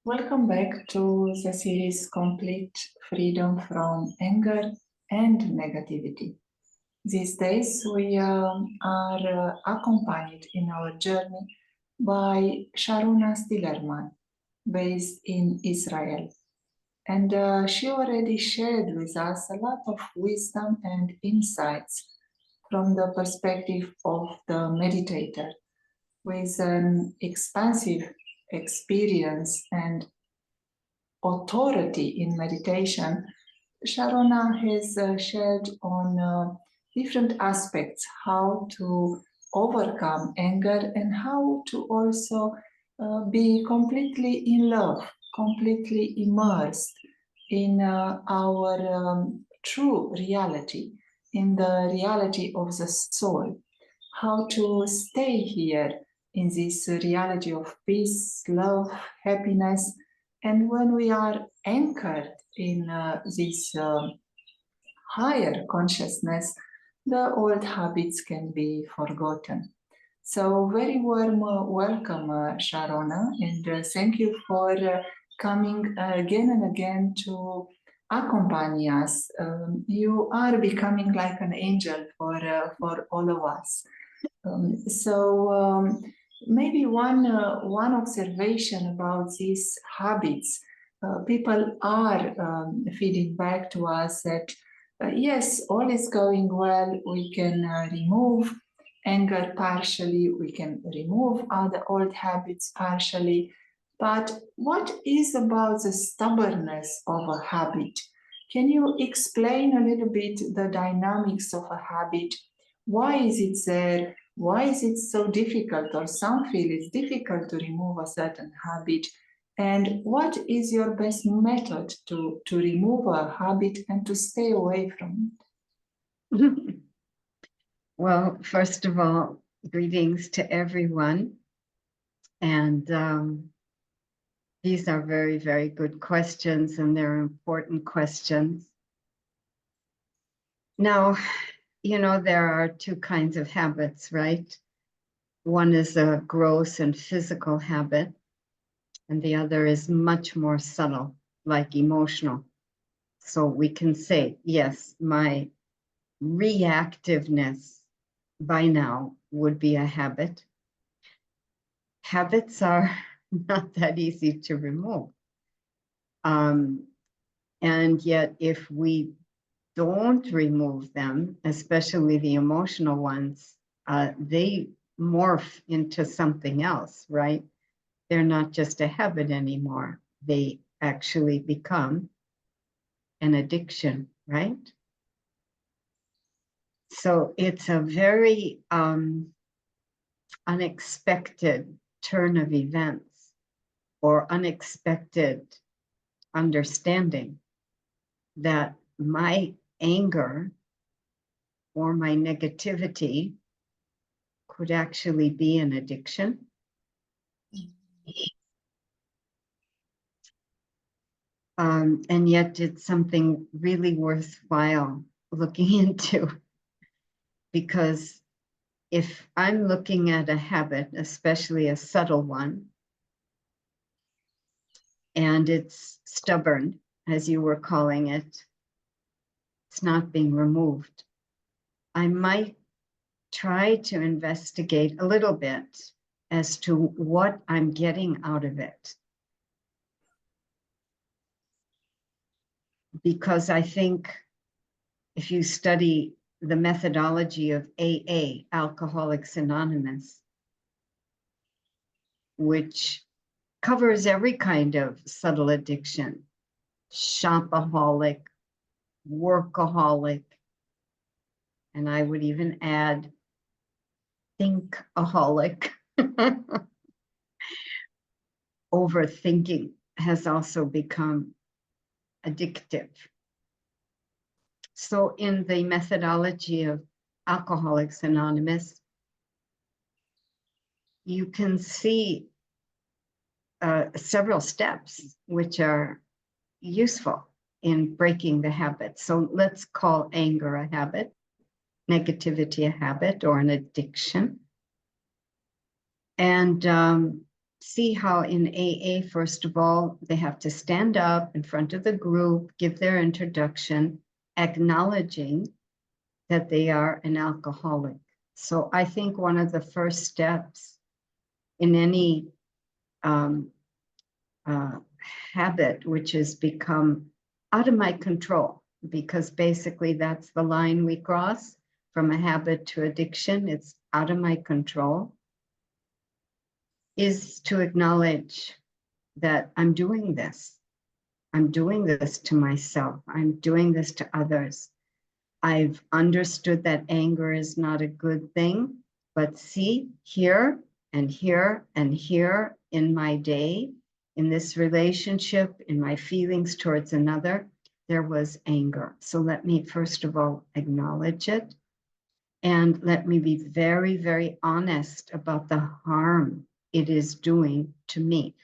Welcome back to the series Complete Freedom from Anger and Negativity. These days we are accompanied in our journey by Sharona Stillerman, based in Israel. And she already shared with us a lot of wisdom and insights from the perspective of the meditator, with an expansive experience and authority in meditation. Sharona has shared on different aspects how to overcome anger and how to also be completely in love, completely immersed in our true reality, in the reality of the soul, how to stay here in this reality of peace, love, happiness. And when we are anchored in this higher consciousness, the old habits can be forgotten. So, very warm welcome, Sharona, and thank you for coming again and again to accompany us. You are becoming like an angel for all of us. Maybe one observation about these habits. People are feeding back to us that yes, all is going well. We can remove anger partially. We can remove other old habits partially. But what is about the stubbornness of a habit? Can you explain a little bit the dynamics of a habit? Why is it there? Why is it so difficult, or some feel it's difficult to remove a certain habit? And what is your best method to remove a habit and to stay away from it? Well, first of all, greetings to everyone. And these are very, very good questions, and they're important questions. Now, there are two kinds of habits, right? One is a gross and physical habit, and the other is much more subtle, like emotional. So we can say, yes, my reactiveness by now would be a habit. Habits are not that easy to remove. And yet, if we don't remove them, especially the emotional ones, they morph into something else, right? They're not just a habit anymore. They actually become an addiction, right? So it's a very unexpected turn of events or unexpected understanding that my anger or my negativity could actually be an addiction. And yet it's something really worthwhile looking into, because if I'm looking at a habit, especially a subtle one, and it's stubborn, as you were calling it, it's not being removed, I might try to investigate a little bit as to what I'm getting out of it. Because I think if you study the methodology of AA, Alcoholics Anonymous, which covers every kind of subtle addiction, shopaholic, workaholic, and I would even add thinkaholic. Overthinking has also become addictive. So in the methodology of Alcoholics Anonymous, you can see several steps which are useful in breaking the habit. So let's call anger a habit, negativity a habit, or an addiction. And see how in AA, first of all, they have to stand up in front of the group, give their introduction, acknowledging that they are an alcoholic. So I think one of the first steps in any habit, which has become out of my control, because basically that's the line we cross from a habit to addiction, it's out of my control, is to acknowledge that I'm doing this. I'm doing this to myself. I'm doing this to others. I've understood that anger is not a good thing, but see, here and here and here in my day, in this relationship, in my feelings towards another, there was anger. So let me first of all acknowledge it, and let me be very, very honest about the harm it is doing to me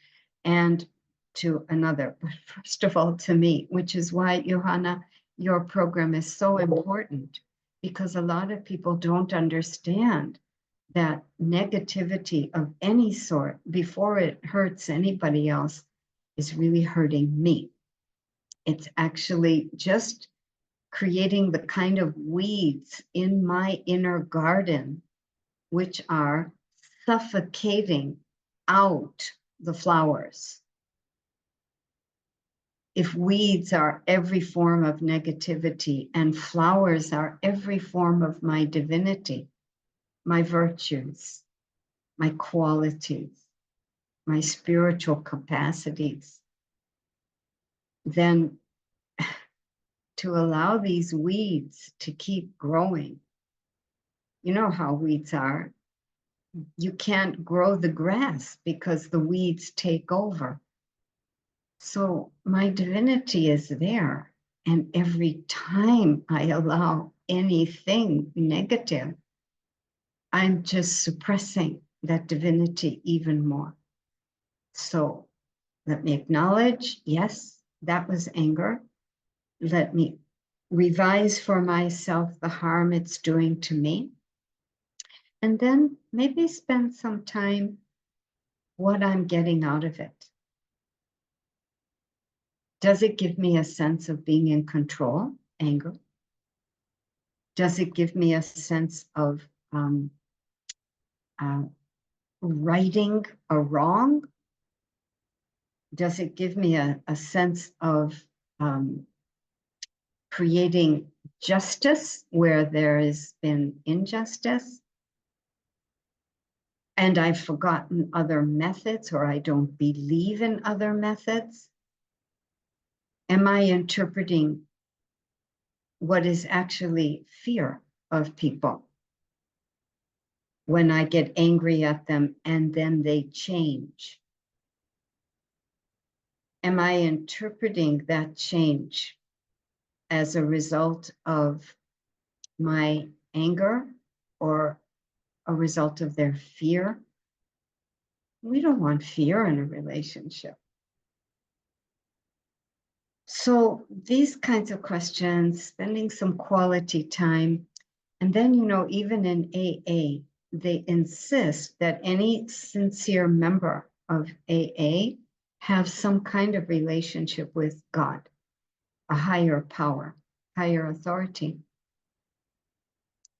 and to another, but first of all to me, which is why, Johanna, your program is so important, because a lot of people don't understand that negativity of any sort, before it hurts anybody else, is really hurting me. It's actually just creating the kind of weeds in my inner garden, which are suffocating out the flowers. If weeds are every form of negativity and flowers are every form of my divinity, my virtues, my qualities, my spiritual capacities, then to allow these weeds to keep growing, you know how weeds are. You can't grow the grass because the weeds take over. So my divinity is there. And every time I allow anything negative, I'm just suppressing that divinity even more. So let me acknowledge, yes, that was anger. Let me revise for myself the harm it's doing to me. And then maybe spend some time what I'm getting out of it. Does it give me a sense of being in control, anger? Does it give me a sense of righting a wrong? Does it give me a sense of creating justice where there has been injustice? And I've forgotten other methods, or I don't believe in other methods? Am I interpreting what is actually fear of people when I get angry at them and then they change? Am I interpreting that change as a result of my anger or a result of their fear? We don't want fear in a relationship. So these kinds of questions, spending some quality time, and then, you know, even in AA, they insist that any sincere member of AA have some kind of relationship with God, a higher power, higher authority.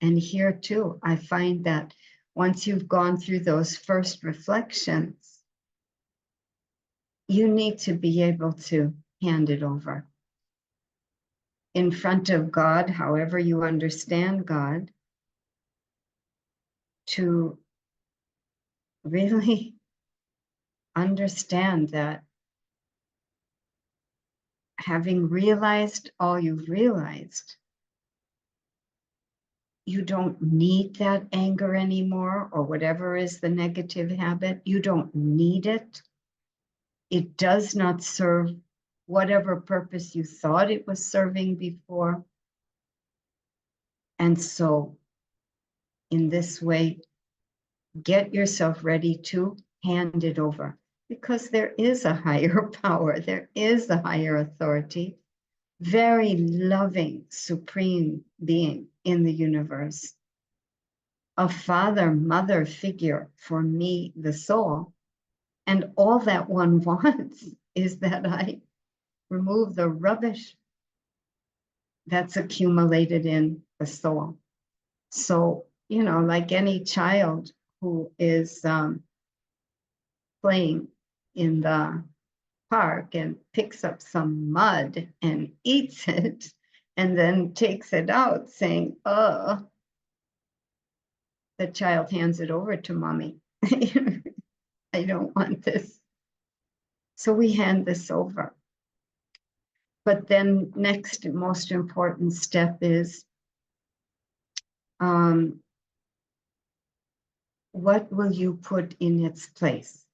And here too, I find that once you've gone through those first reflections, you need to be able to hand it over in front of God, however you understand God, to really understand that having realized all you've realized, you don't need that anger anymore, or whatever is the negative habit. You don't need it. It does not serve whatever purpose you thought it was serving before. And so, in this way, get yourself ready to hand it over, because there is a higher power, there is a higher authority, very loving, supreme being in the universe, a father, mother figure for me, the soul, And all that one wants is that I remove the rubbish that's accumulated in the soul. So, you know, like any child who is playing in the park and picks up some mud and eats it and then takes it out saying, oh, the child hands it over to mommy. I don't want this. So we hand this over. But then next most important step is what will you put in its place?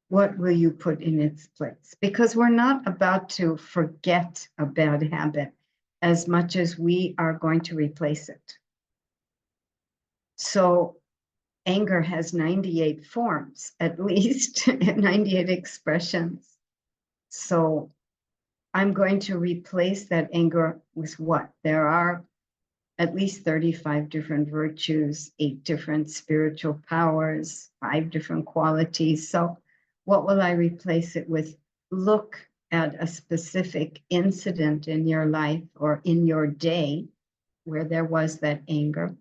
What will you put in its place? Because we're not about to forget a bad habit as much as we are going to replace it. So anger has 98 forms, at least, and 98 expressions. So I'm going to replace that anger with what? There are at least 35 different virtues, 8 different spiritual powers, 5 different qualities. So what will I replace it with? Look at a specific incident in your life or in your day where there was that anger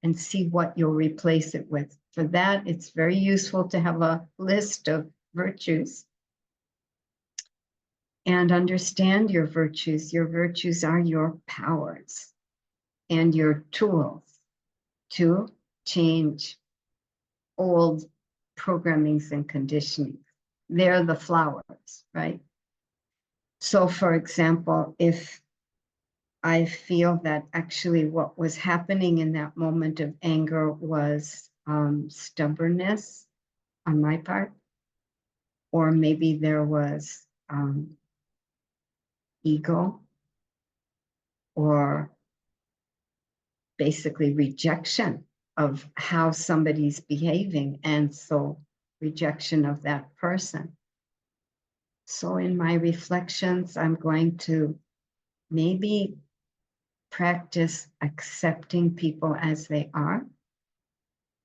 and see what you'll replace it with. For that, it's very useful to have a list of virtues and understand your virtues. Your virtues are your powers and your tools to change old programmings and conditioning. They're the flowers, right? So for example, if I feel that actually what was happening in that moment of anger was stubbornness on my part, or maybe there was ego, or basically rejection of how somebody's behaving, and so rejection of that person. So in my reflections, I'm going to maybe practice accepting people as they are,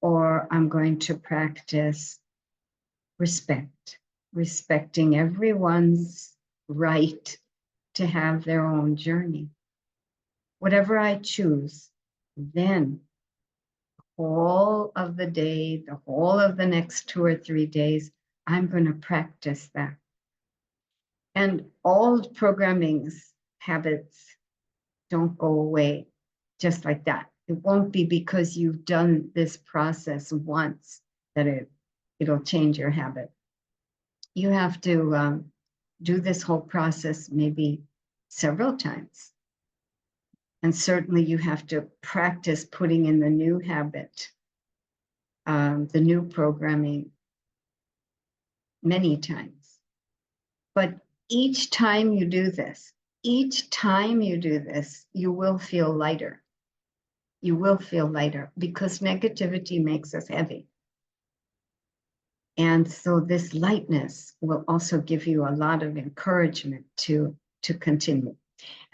or I'm going to practice respect, respecting everyone's right to have their own journey. Whatever I choose, then whole of the day, the whole of the next 2 or 3 days, I'm going to practice that. And old programmings, habits don't go away just like that. It won't be because you've done this process once that it'll change your habit. You have to do this whole process maybe several times. And certainly you have to practice putting in the new habit, the new programming many times. But each time you do this, you will feel lighter. You will feel lighter because negativity makes us heavy. And so this lightness will also give you a lot of encouragement to continue.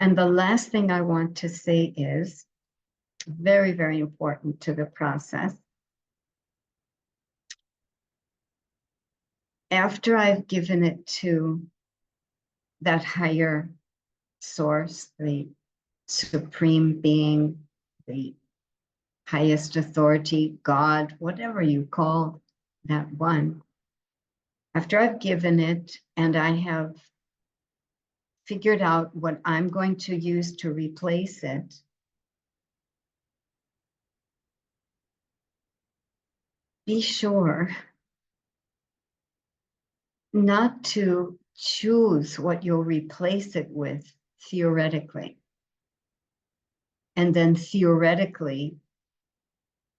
And the last thing I want to say is very, very important to the process. After I've given it to that higher source, the supreme being, the highest authority, God, whatever you call that one, after I've given it and I have figured out what I'm going to use to replace it, be sure not to choose what you'll replace it with theoretically, and then theoretically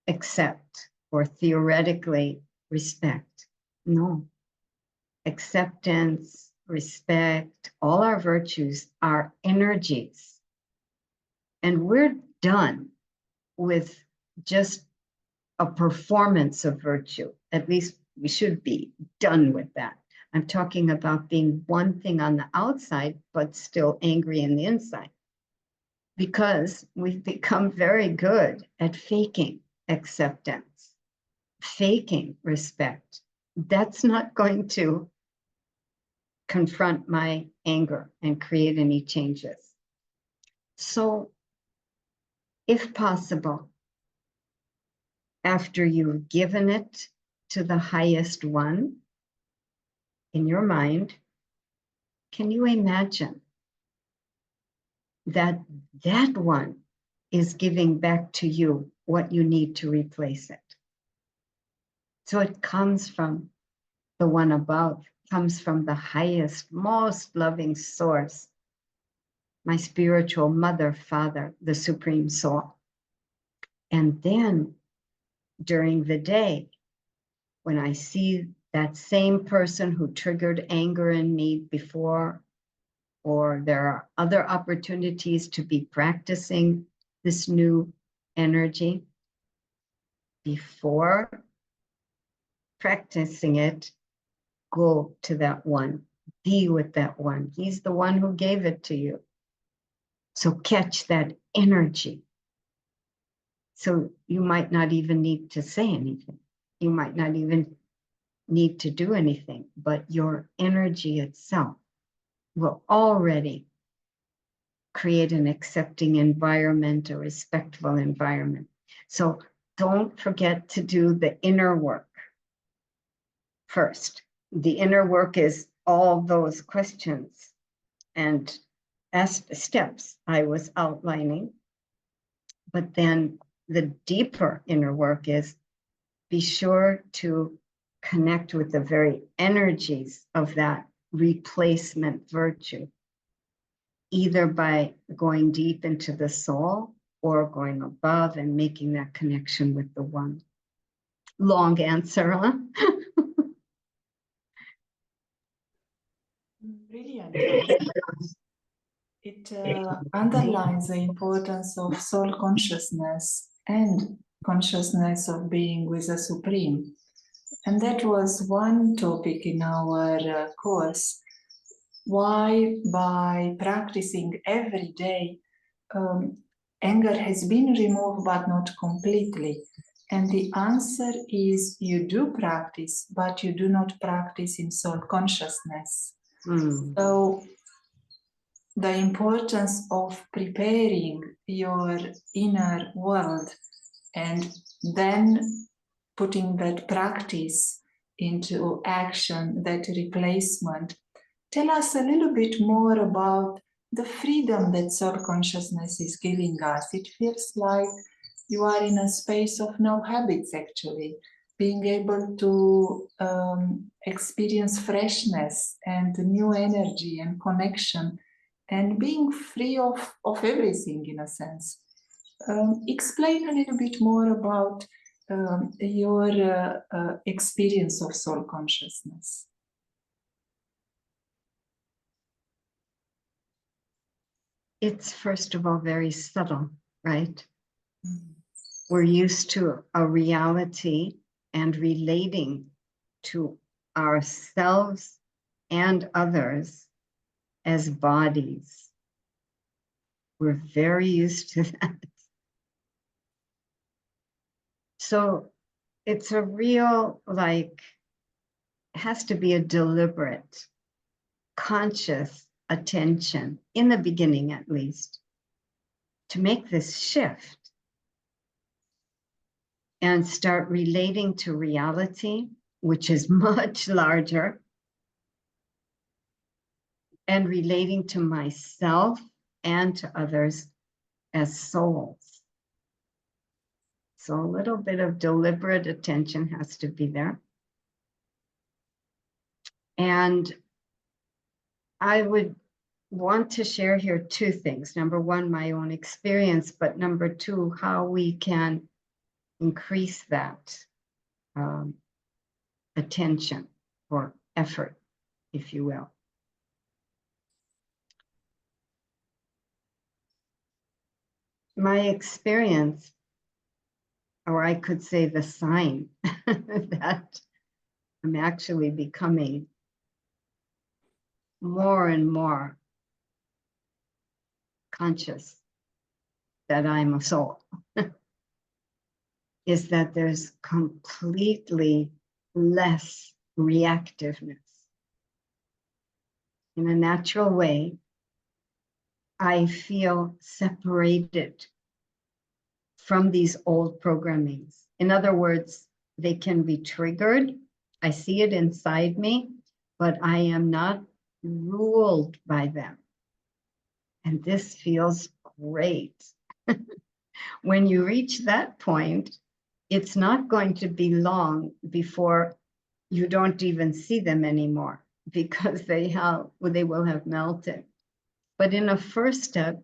accept or theoretically respect. No. Acceptance, respect, all our virtues are energies. And we're done with just a performance of virtue. At least we should be done with that. I'm talking about being one thing on the outside, but still angry in the inside. Because we've become very good at faking acceptance. faking respect, that's not going to confront my anger and create any changes. So, if possible, after you've given it to the highest one in your mind, can you imagine that that one is giving back to you what you need to replace it? So it comes from the one above, comes from the highest, most loving source, my spiritual mother, father, the Supreme Soul. And then during the day, when I see that same person who triggered anger in me before, or there are other opportunities to be practicing this new energy, before practicing it, go to that one, be with that one. He's the one who gave it to you. So catch that energy. So you might not even need to say anything. You might not even need to do anything, but your energy itself will already create an accepting environment, a respectful environment. So don't forget to do the inner work first. The inner work is all those questions and steps I was outlining. But then the deeper inner work is be sure to connect with the very energies of that replacement virtue, either by going deep into the soul or going above and making that connection with the one. Long answer, huh? Brilliant. It underlines the importance of soul consciousness and consciousness of being with the Supreme. And that was one topic in our course. Why, by practicing every day, anger has been removed but not completely. And the answer is you do practice, but you do not practice in soul consciousness. So the importance of preparing your inner world and then putting that practice into action, that replacement. Tell us a little bit more about the freedom that soul consciousness is giving us. It feels like you are in a space of no habits, actually, being able to experience freshness and new energy and connection and being free of everything, in a sense. Explain a little bit more about your experience of soul consciousness. It's first of all very subtle, right? We're used to a reality and relating to ourselves and others as bodies. We're very used to that. So it's a real, like, it has to be a deliberate, conscious attention, in the beginning at least, to make this shift and start relating to reality, which is much larger, and relating to myself and to others as souls. So a little bit of deliberate attention has to be there. And I would want to share here two things. Number one, my own experience, but number two, how we can increase that attention or effort, if you will. My experience, or I could say the sign that I'm actually becoming more and more conscious that I'm a soul, is that there's completely less reactiveness. In a natural way, I feel separated from these old programmings. In other words, they can be triggered. I see it inside me, but I am not ruled by them. And this feels great. When you reach that point, it's not going to be long before you don't even see them anymore, because they will have melted. But in a first step,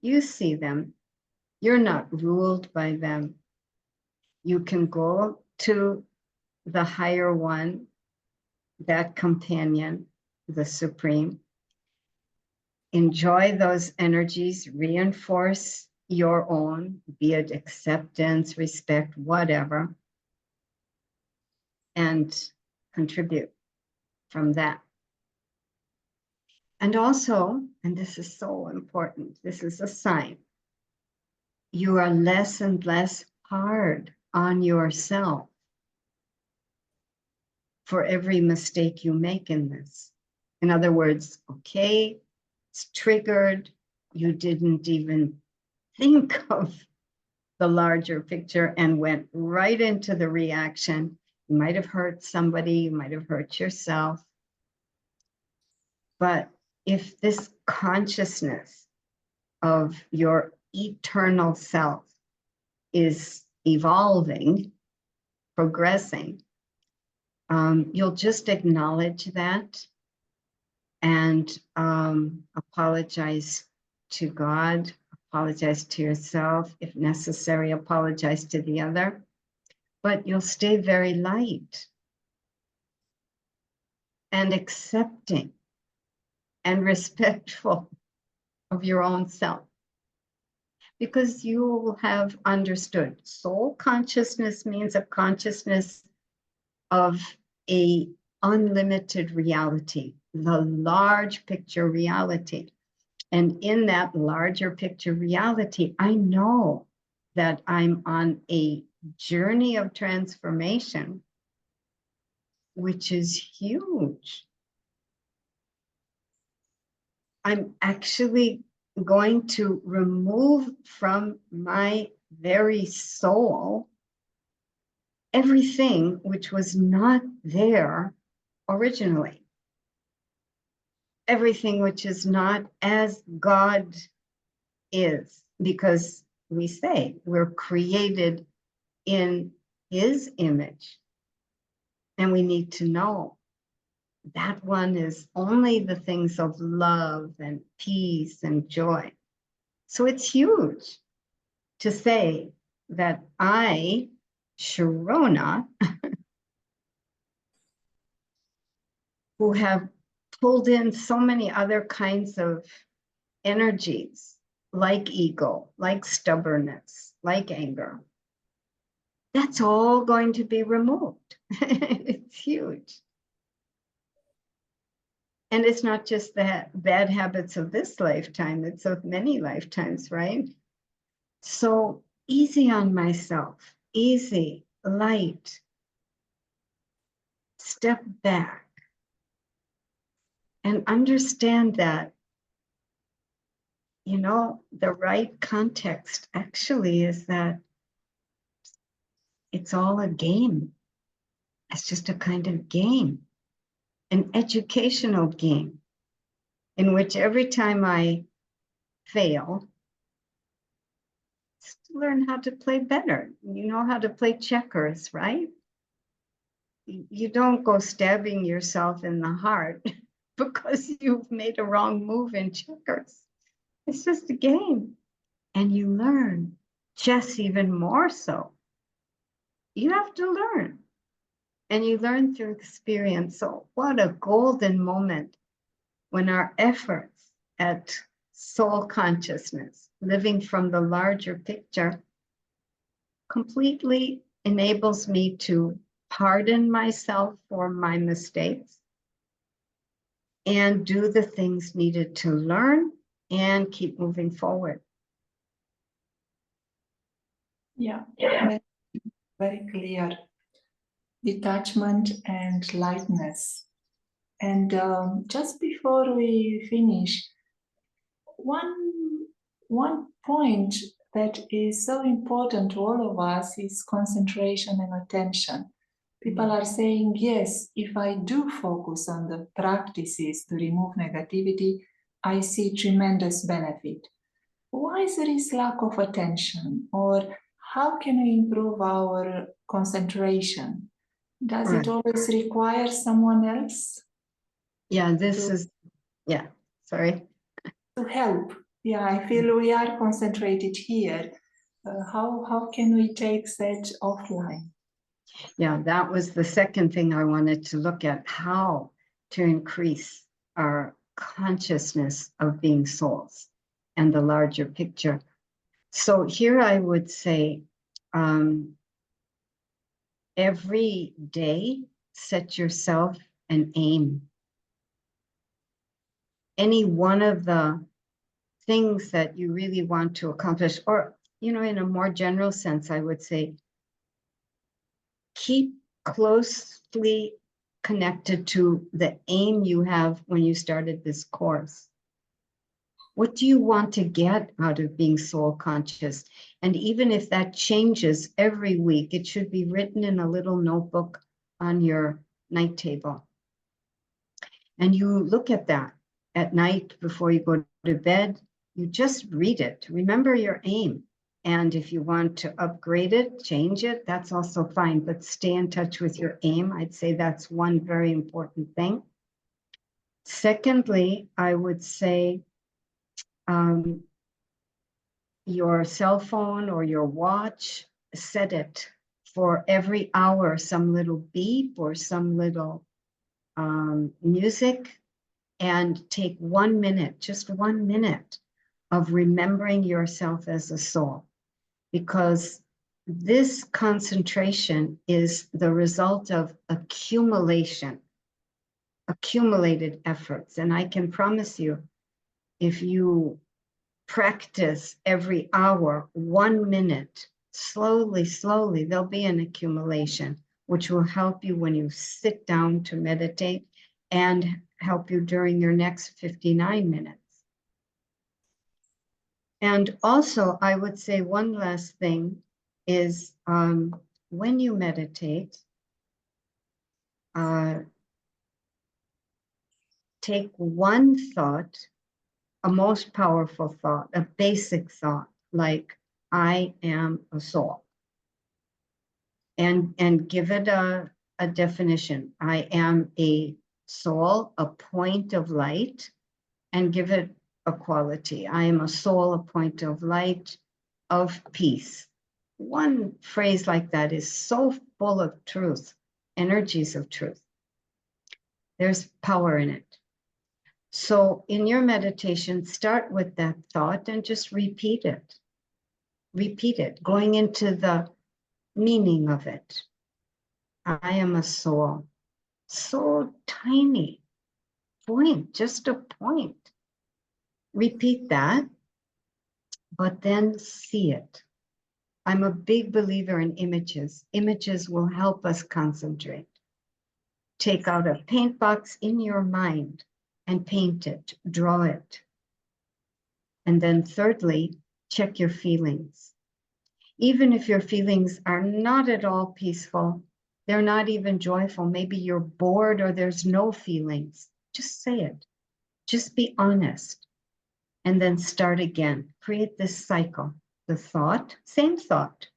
you see them. You're not ruled by them. You can go to the higher one, that companion, the Supreme. Enjoy those energies, reinforce your own, be it acceptance, respect, whatever, and contribute from that. And also, and this is so important, this is a sign, you are less and less hard on yourself for every mistake you make in this. In other words, okay, it's triggered, you didn't even think of the larger picture and went right into the reaction. You might have hurt somebody, you might have hurt yourself. But if this consciousness of your eternal self is evolving, progressing, you'll just acknowledge that and apologize to God, apologize to yourself, if necessary, apologize to the other, but you'll stay very light and accepting and respectful of your own self, because you have understood soul consciousness means a consciousness of a unlimited reality, the large picture reality. And in that larger picture reality, I know that I'm on a journey of transformation, which is huge. I'm actually going to remove from my very soul everything which was not there originally. Everything which is not as God is, because we say we're created in His image. And we need to know that one is only the things of love and peace and joy. So it's huge to say that I, Sharona, who have pulled in so many other kinds of energies, like ego, like stubbornness, like anger, that's all going to be removed. It's huge. And it's not just the bad habits of this lifetime, it's of many lifetimes, right? So easy on myself, easy, light. Step back and understand that, you know, the right context actually is that it's all a game. It's just a kind of game, an educational game, in which every time I fail, to learn how to play better. You know how to play checkers, right? You don't go stabbing yourself in the heart because you've made a wrong move in checkers. It's just a game. And you learn chess even more so. You have to learn. And you learn through experience. So what a golden moment when our efforts at soul consciousness, living from the larger picture, completely enables me to pardon myself for my mistakes and do the things needed to learn and keep moving forward. Yeah. very clear. Detachment and lightness. And just before we finish, one point that is so important to all of us is concentration and attention. People are saying, yes, if I do focus on the practices to remove negativity, I see tremendous benefit. Why is there is lack of attention? Or how can we improve our concentration? Does it always require someone else? Yeah, sorry. To help. Yeah, I feel we are concentrated here. How can we take that offline? Yeah, that was the second thing I wanted to look at, how to increase our consciousness of being souls and the larger picture. So here I would say, every day, set yourself an aim. Any one of the things that you really want to accomplish, or, in a more general sense, I would say, keep closely connected to the aim you have when you started this course. What do you want to get out of being soul conscious? And even if that changes every week, it should be written in a little notebook on your night table. And you look at that at night before you go to bed. You just read it. Remember your aim. And if you want to upgrade it, change it, that's also fine. But stay in touch with your aim. I'd say that's one very important thing. Secondly, I would say your cell phone or your watch, set it for every hour, some little beep or some little music, and take 1 minute, just 1 minute of remembering yourself as a soul, because this concentration is the result of accumulated efforts. And I can promise you, if you practice every hour, 1 minute, slowly, there'll be an accumulation, which will help you when you sit down to meditate and help you during your next 59 minutes. And also, I would say one last thing is, when you meditate, take one thought, a most powerful thought, a basic thought, like, I am a soul. And give it a definition. I am a soul, a point of light, and give it a quality. I am a soul, a point of light, of peace. One phrase like that is so full of truth, energies of truth. There's power in it. So in your meditation, start with that thought and just repeat it. Repeat it, going into the meaning of it. I am a soul. So tiny. Point, just a point. Repeat that, but then see it. I'm a big believer in images. Images will help us concentrate. Take out a paint box in your mind and paint it, draw it. And then thirdly, check your feelings. Even if your feelings are not at all peaceful, they're not even joyful, maybe you're bored or there's no feelings, just say it. Just be honest. And then start again. Create this cycle. The thought, same thought.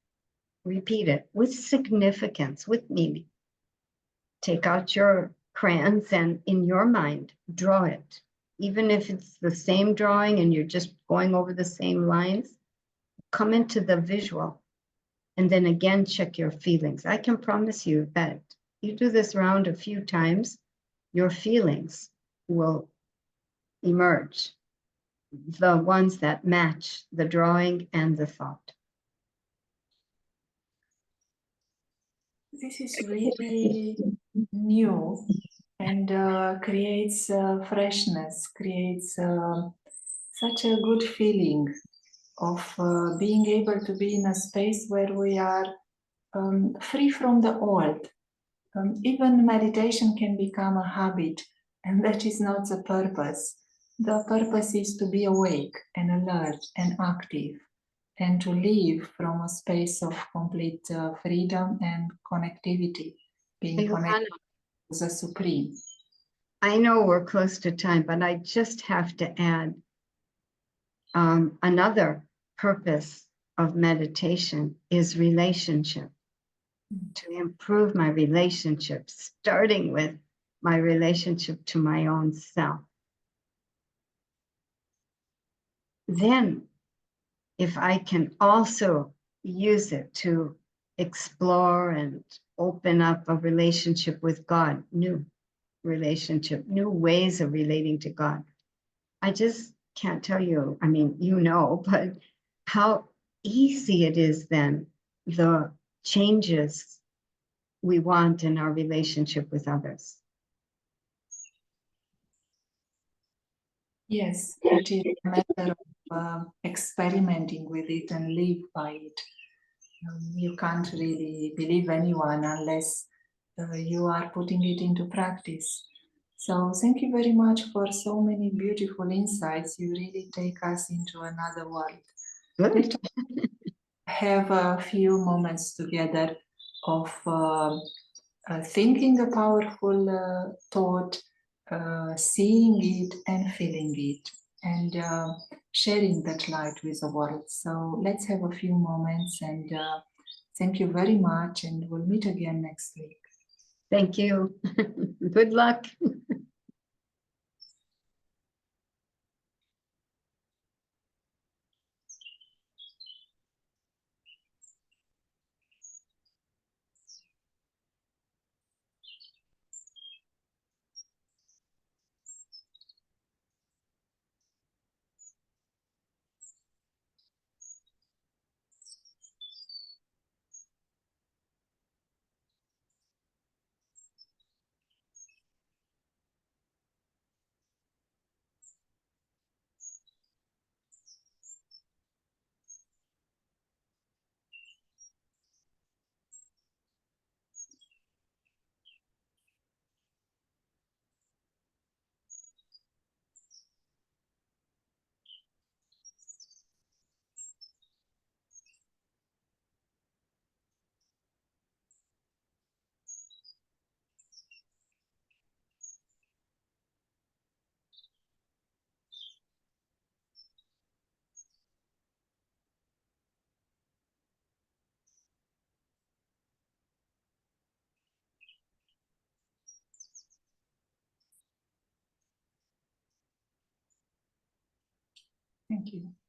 Repeat it with significance, with meaning. Take out your crayons and in your mind, draw it. Even if it's the same drawing and you're just going over the same lines, come into the visual. And then again, check your feelings. I can promise you that you do this round a few times, your feelings will emerge. The ones that match the drawing and the thought. This is really new and creates freshness, creates such a good feeling of being able to be in a space where we are free from the old. Even meditation can become a habit, and that is not the purpose. The purpose is to be awake and alert and active, and to live from a space of complete freedom and connectivity, being connected to the Supreme. I know we're close to time, but I just have to add another purpose of meditation is relationship. To improve my relationship, starting with my relationship to my own self. Then, if I can also use it to explore and open up a relationship with God, new relationship, new ways of relating to God. I just can't tell you, I mean, you know, but how easy it is then, the changes we want in our relationship with others. Yes, it is a matter of experimenting with it and live by it. You can't really believe anyone unless you are putting it into practice. So thank you very much for so many beautiful insights. You really take us into another world. Good. Have a few moments together of thinking a powerful thought, seeing it and feeling it, and sharing that light with the world. So let's have a few moments, and thank you very much, and we'll meet again next week. Thank you. Good luck. Thank you.